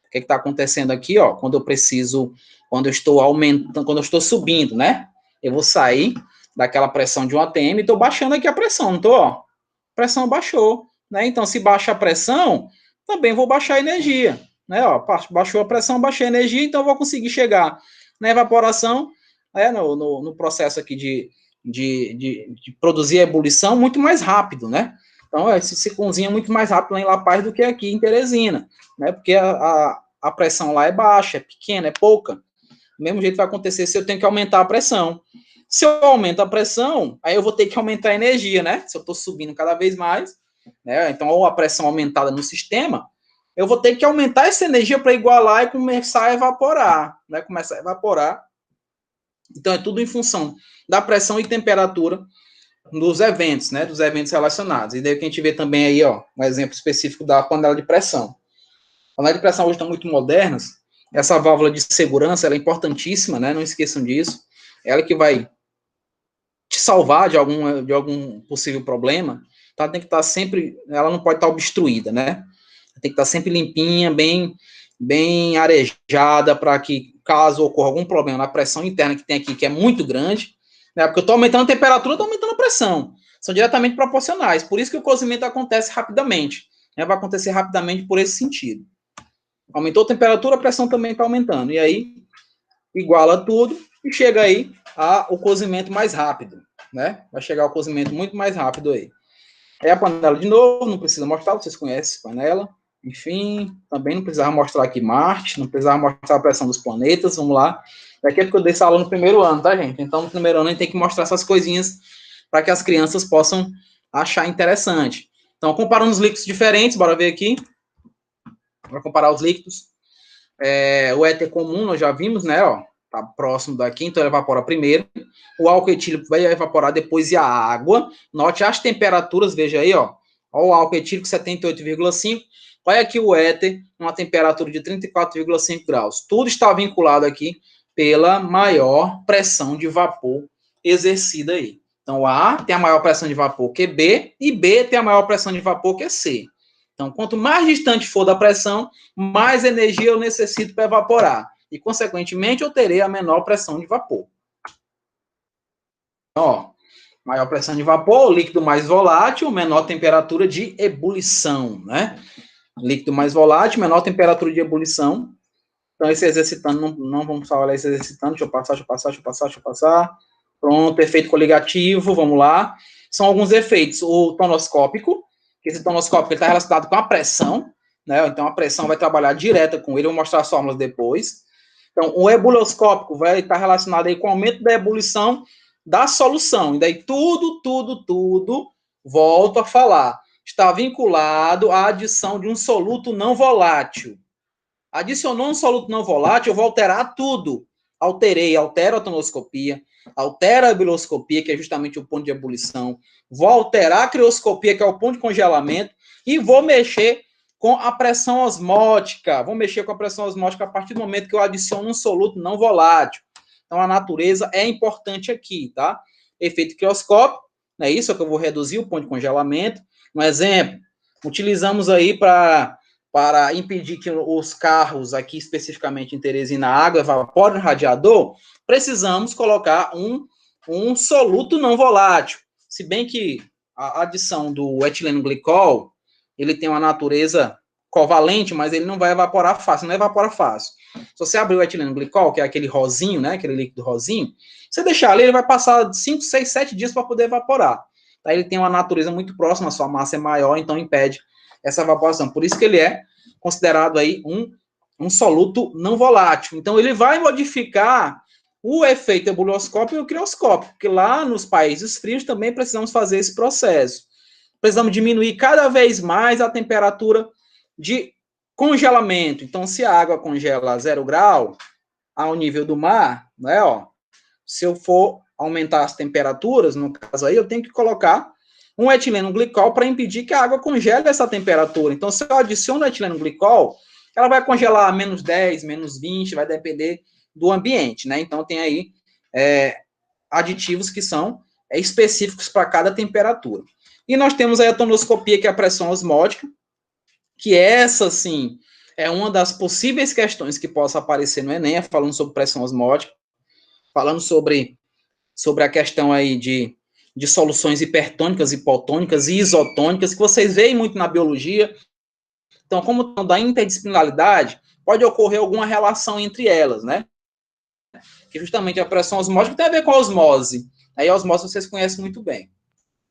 O que está acontecendo aqui, ó? Quando eu estou aumentando, quando eu estou subindo, né? Eu vou sair daquela pressão de 1 atm e estou baixando aqui a pressão, não estou, ó? A pressão baixou, né? Então, se baixa a pressão, também vou baixar a energia, né? Ó, baixou a pressão, baixei a energia, então eu vou conseguir chegar na evaporação, né? No processo aqui de produzir a ebulição muito mais rápido, né? Então, se cozinha muito mais rápido lá em La Paz do que aqui em Teresina, né? Porque a pressão lá é baixa, é pequena, é pouca. Do mesmo jeito vai acontecer se eu tenho que aumentar a pressão. Se eu aumento a pressão, aí eu vou ter que aumentar a energia, né? Se eu estou subindo cada vez mais, né? Então, ou a pressão aumentada no sistema, eu vou ter que aumentar essa energia para igualar e começar a evaporar, né? Começar a evaporar. Então, é tudo em função da pressão e temperatura dos eventos, né? Dos eventos relacionados. E daí que a gente vê também aí, ó, um exemplo específico da panela de pressão. Panelas de pressão hoje estão muito modernas. Essa válvula de segurança ela é importantíssima, né? Não esqueçam disso. Ela que vai te salvar de algum possível problema. Então, ela tem que estar sempre, ela não pode estar obstruída, né? Tem que estar sempre limpinha, bem arejada, para que, caso ocorra algum problema na pressão interna que tem aqui, que é muito grande, né? Porque eu estou aumentando a temperatura, estou aumentando a pressão. São diretamente proporcionais. Por isso que o cozimento acontece rapidamente. Né? Vai acontecer rapidamente por esse sentido. Aumentou a temperatura, a pressão também está aumentando. E aí, iguala tudo e chega aí ao cozimento mais rápido, né? Vai chegar ao cozimento muito mais rápido aí. É a panela de novo, não precisa mostrar, vocês conhecem a panela. Enfim, também não precisava mostrar aqui Marte, não precisava mostrar a pressão dos planetas, vamos lá. Daqui é porque eu dei essa aula no primeiro ano, tá, gente? Então, no primeiro ano a gente tem que mostrar essas coisinhas para que as crianças possam achar interessante. Então, comparando os líquidos diferentes, bora ver aqui. Para comparar os líquidos. O éter comum, nós já vimos, né? Ó, tá próximo daqui, então ele evapora primeiro. O álcool etílico vai evaporar depois e a água. Note as temperaturas, veja aí, ó. Ó o álcool etílico 78,5. Olha aqui o éter, uma temperatura de 34,5 graus. Tudo está vinculado aqui pela maior pressão de vapor exercida aí. Então, A tem a maior pressão de vapor que B, e B tem a maior pressão de vapor que C. Então, quanto mais distante for da pressão, mais energia eu necessito para evaporar. E, consequentemente, eu terei a menor pressão de vapor. Então, ó, maior pressão de vapor, líquido mais volátil, menor temperatura de ebulição, né? Líquido mais volátil, menor temperatura de ebulição. Então, esse exercitando, não vamos falar esse exercitando, deixa eu passar. Pronto, efeito coligativo, vamos lá. São alguns efeitos. O tonoscópico, que esse tonoscópico está relacionado com a pressão, né? Então, a pressão vai trabalhar direta com ele, eu vou mostrar as fórmulas depois. Então, o ebuloscópico vai estar relacionado aí com o aumento da ebulição da solução. E daí, tudo, volto a falar, está vinculado à adição de um soluto não volátil. Adicionou um soluto não volátil, eu vou alterar tudo. Altero a tonoscopia, altero a ebiloscopia, que é justamente o ponto de ebulição, vou alterar a crioscopia, que é o ponto de congelamento, e vou mexer com a pressão osmótica. Vou mexer com a pressão osmótica a partir do momento que eu adiciono um soluto não volátil. Então, a natureza é importante aqui, tá? Efeito crioscópico, não é isso? É que eu vou reduzir o ponto de congelamento. Um exemplo, utilizamos aí para impedir que os carros, aqui especificamente em Teresina, a água evapore no radiador, precisamos colocar um soluto não volátil. Se bem que a adição do etileno glicol, ele tem uma natureza covalente, mas ele não vai evaporar fácil, não evapora fácil. Se você abrir o etileno glicol, que é aquele rosinho, né, aquele líquido rosinho, você deixar ali, ele vai passar 5, 6, 7 dias para poder evaporar. Aí ele tem uma natureza muito próxima, a sua massa é maior, então impede essa evaporação. Por isso que ele é considerado aí um soluto não volátil. Então, ele vai modificar o efeito ebuloscópico e o crioscópico, porque lá nos países frios também precisamos fazer esse processo. Precisamos diminuir cada vez mais a temperatura de congelamento. Então, se a água congela a 0 grau, ao nível do mar, né, ó, se eu for aumentar as temperaturas, no caso aí, eu tenho que colocar um etileno glicol para impedir que a água congele essa temperatura. Então, se eu adiciono o etileno glicol, ela vai congelar a menos 10, menos 20, vai depender do ambiente, né? Então, tem aí aditivos que são específicos para cada temperatura. E nós temos aí a tonoscopia, que é a pressão osmótica, que essa, sim, é uma das possíveis questões que possa aparecer no Enem, falando sobre pressão osmótica, falando sobre a questão aí de soluções hipertônicas, hipotônicas e isotônicas, que vocês veem muito na biologia. Então, como da interdisciplinaridade, pode ocorrer alguma relação entre elas, né? Que justamente a pressão osmótica tem a ver com a osmose. Aí a osmose vocês conhecem muito bem.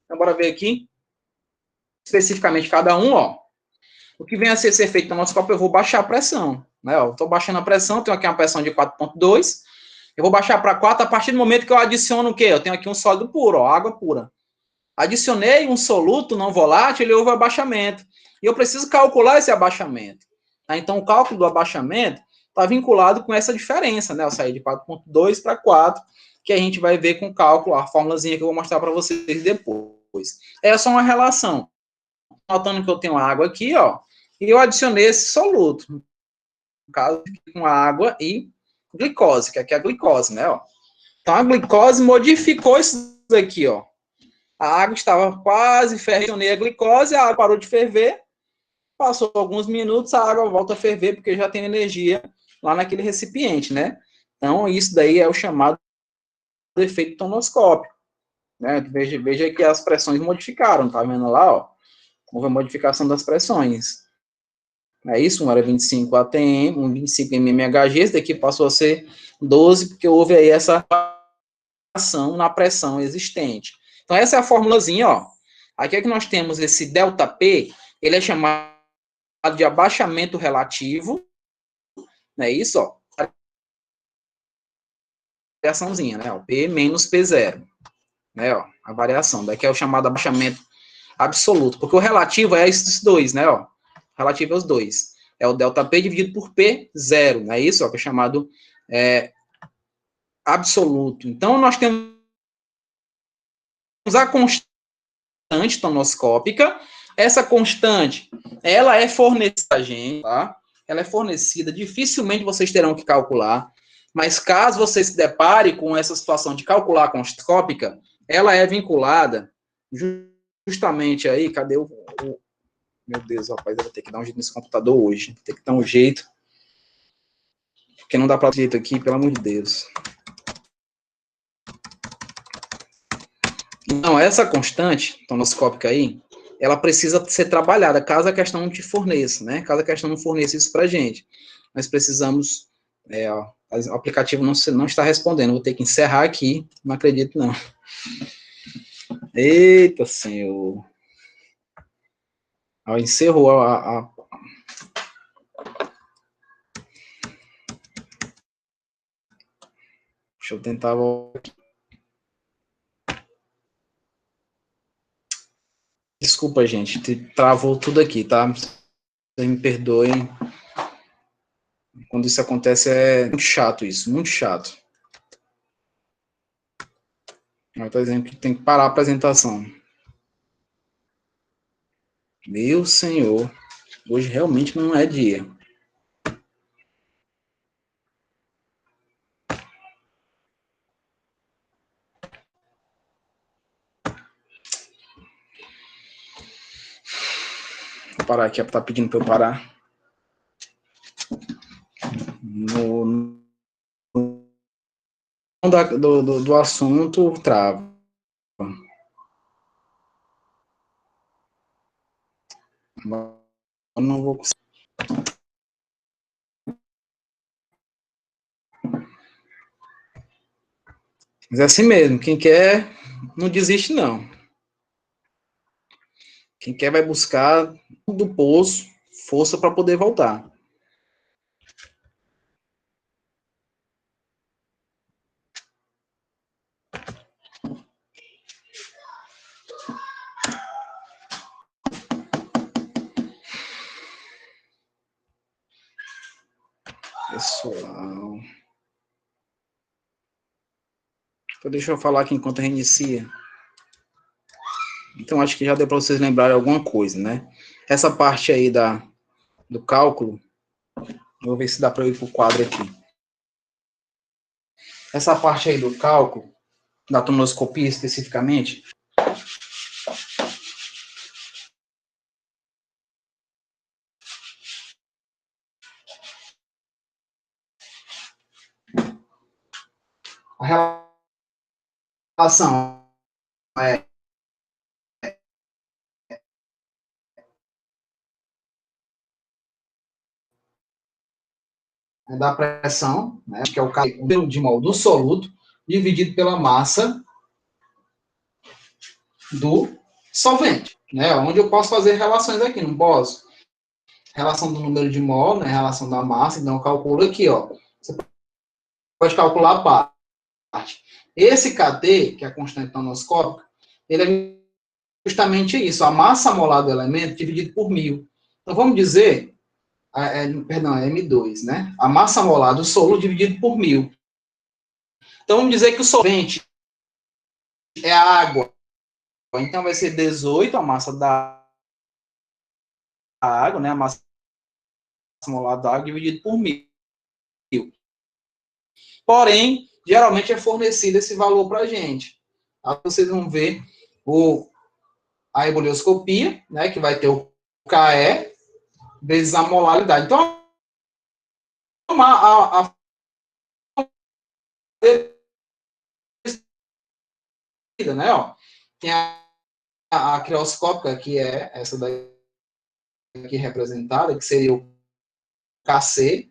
Então, bora ver aqui, especificamente cada um, ó. O que vem a ser feito no nosso copo, eu vou baixar a pressão. Né? Estou baixando a pressão, tenho aqui uma pressão de 4,2. Eu vou baixar para 4 a partir do momento que eu adiciono o quê? Eu tenho aqui um sólido puro, ó, água pura. Adicionei um soluto não volátil, ele houve abaixamento. E eu preciso calcular esse abaixamento. Tá? Então, o cálculo do abaixamento está vinculado com essa diferença, né? Eu saí de 4,2 para 4, que a gente vai ver com o cálculo, a formulazinha que eu vou mostrar para vocês depois. É só uma relação. Notando que eu tenho água aqui, ó, e eu adicionei esse soluto. No caso, com água e glicose, que aqui é a glicose, né? Ó. Então, a glicose modificou isso aqui, ó. A água estava quase fervendo, a glicose, a água parou de ferver, passou alguns minutos, a água volta a ferver, porque já tem energia lá naquele recipiente, né? Então, isso daí é o chamado efeito tonoscópico, né? Veja que as pressões modificaram, tá vendo lá, ó? Houve a modificação das pressões. É isso, um era 25 atm, um 25 mmHg, esse daqui passou a ser 12, porque houve aí essa ação na pressão existente. Então, essa é a formulazinha, ó. Aqui é que nós temos esse ΔP, ele é chamado de abaixamento relativo, né? Isso, ó. Variaçãozinha, né? Ó, P menos P0, né? Ó, a variação. Daqui é o chamado abaixamento absoluto, porque o relativo é esses dois, né? Ó, relativo aos dois. É o ΔP dividido por P0, não é isso? Ó, que é chamado absoluto. Então, nós temos a constante tonoscópica. Essa constante, ela é fornecida a gente, tá? Ela é fornecida, dificilmente vocês terão que calcular, mas caso você se depare com essa situação de calcular a constante, ela é vinculada justamente aí, cadê meu Deus, rapaz, eu vou ter que dar um jeito nesse computador hoje, vou ter que dar um jeito, porque não dá para jeito aqui, pelo amor de Deus. Então, essa constante tonoscópica aí, ela precisa ser trabalhada, caso a questão não te forneça, né? Caso a questão não forneça isso para a gente. Nós precisamos, o aplicativo não está respondendo, vou ter que encerrar aqui, não acredito não. Eita, senhor. Encerrou Deixa eu tentar voltar aqui. Desculpa, gente, travou tudo aqui, tá? Vocês me perdoem. Quando isso acontece é muito chato isso, muito chato. Por exemplo, tem que parar a apresentação. Meu senhor, hoje realmente não é dia. Vou parar aqui, tá pedindo para eu parar. Do assunto, trava. Eu não vou conseguir. Mas é assim mesmo, quem quer, não desiste não. Quem quer vai buscar do poço, força para poder voltar. Pessoal. Então, deixa eu falar aqui enquanto reinicia. Então, acho que já deu para vocês lembrarem alguma coisa, né? Essa parte aí do cálculo, vou ver se dá para eu ir para o quadro aqui. Essa parte aí do cálculo, da tonoscopia especificamente, a relação é da pressão, né, que é o número de mol do soluto, dividido pela massa do solvente, né? Onde eu posso fazer relações aqui, não posso? Relação do número de mol, né? Relação da massa, então eu calculo aqui, ó. Você pode calcular a parte. Esse KT, que é a constante tonoscópica, ele é justamente isso, a massa molar do elemento dividido por 1000. Então, vamos dizer, perdão, é M2, né? A massa molar do soluto dividido por 1000. Então, vamos dizer que o solvente é a água. Então, vai ser 18 a massa da água, né? A massa molar da água dividido por 1000. Porém, geralmente é fornecido esse valor para a gente. Aí vocês vão ver a ebullioscopia, né? Que vai ter o KE vezes a molaridade. Então, a né? Ó, tem a crioscópica, que é essa daqui representada, que seria o KC,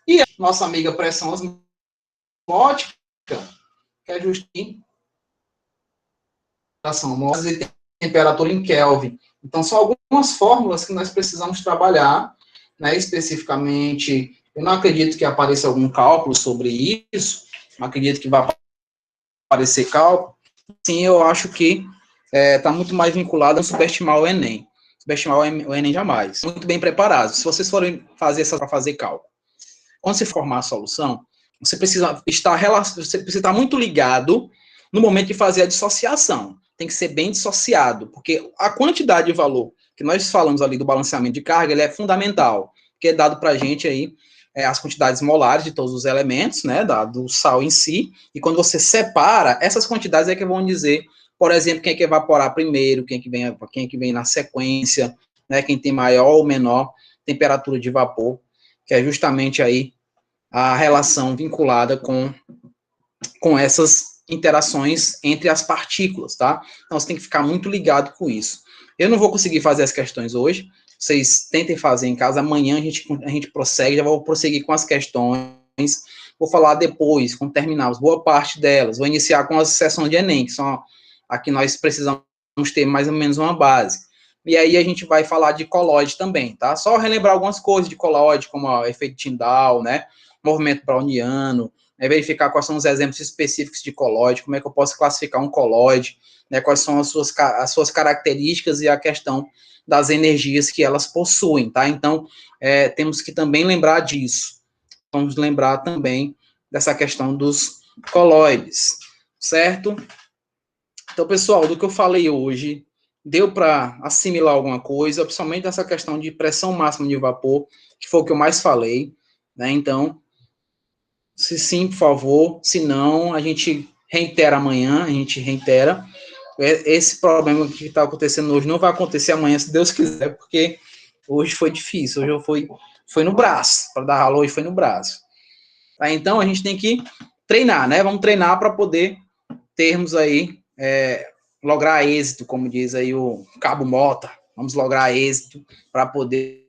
e a nossa amiga pressão osmótica, que é justamente e temperatura em Kelvin. Então, são algumas fórmulas que nós precisamos trabalhar, né, especificamente. Eu não acredito que apareça algum cálculo sobre isso, não acredito que vai aparecer cálculo. Sim, eu acho que está muito mais vinculado a subestimar o Enem. Subestimar o Enem jamais. Muito bem preparados. Se vocês forem fazer para fazer cálculo, quando você formar a solução, você precisa estar muito ligado no momento de fazer a dissociação. Tem que ser bem dissociado, porque a quantidade de valor que nós falamos ali do balanceamento de carga, ele é fundamental, que é dado para a gente aí as quantidades molares de todos os elementos, né, do sal em si, e quando você separa, essas quantidades é que vão dizer, por exemplo, quem é que evaporar primeiro, quem é que vem na sequência, né, quem tem maior ou menor temperatura de vapor, que é justamente aí a relação vinculada com essas interações entre as partículas, tá? Então, você tem que ficar muito ligado com isso. Eu não vou conseguir fazer as questões hoje, vocês tentem fazer em casa, amanhã a gente prossegue, já vou prosseguir com as questões, vou falar depois, quando terminarmos, boa parte delas, vou iniciar com as sessões de Enem, que são aqui nós precisamos ter mais ou menos uma base. E aí a gente vai falar de colóide também, tá? Só relembrar algumas coisas de colóide, como o efeito Tyndall, né? Movimento browniano, verificar quais são os exemplos específicos de colóide, como é que eu posso classificar um colóide, né? Quais são as suas características e a questão das energias que elas possuem, tá? Então, temos que também lembrar disso. Vamos lembrar também dessa questão dos colóides, certo? Então, pessoal, do que eu falei hoje, deu para assimilar alguma coisa, principalmente essa questão de pressão máxima de vapor, que foi o que eu mais falei, né? Então, se sim, por favor, se não, a gente reitera amanhã, a gente reitera. Esse problema que está acontecendo hoje não vai acontecer amanhã, se Deus quiser, porque hoje foi difícil, hoje foi no braço, para dar alô, hoje foi no braço. Tá? Então, a gente tem que treinar, né? Vamos treinar para poder termos aí, lograr êxito, como diz aí o Cabo Mota, vamos lograr êxito para poder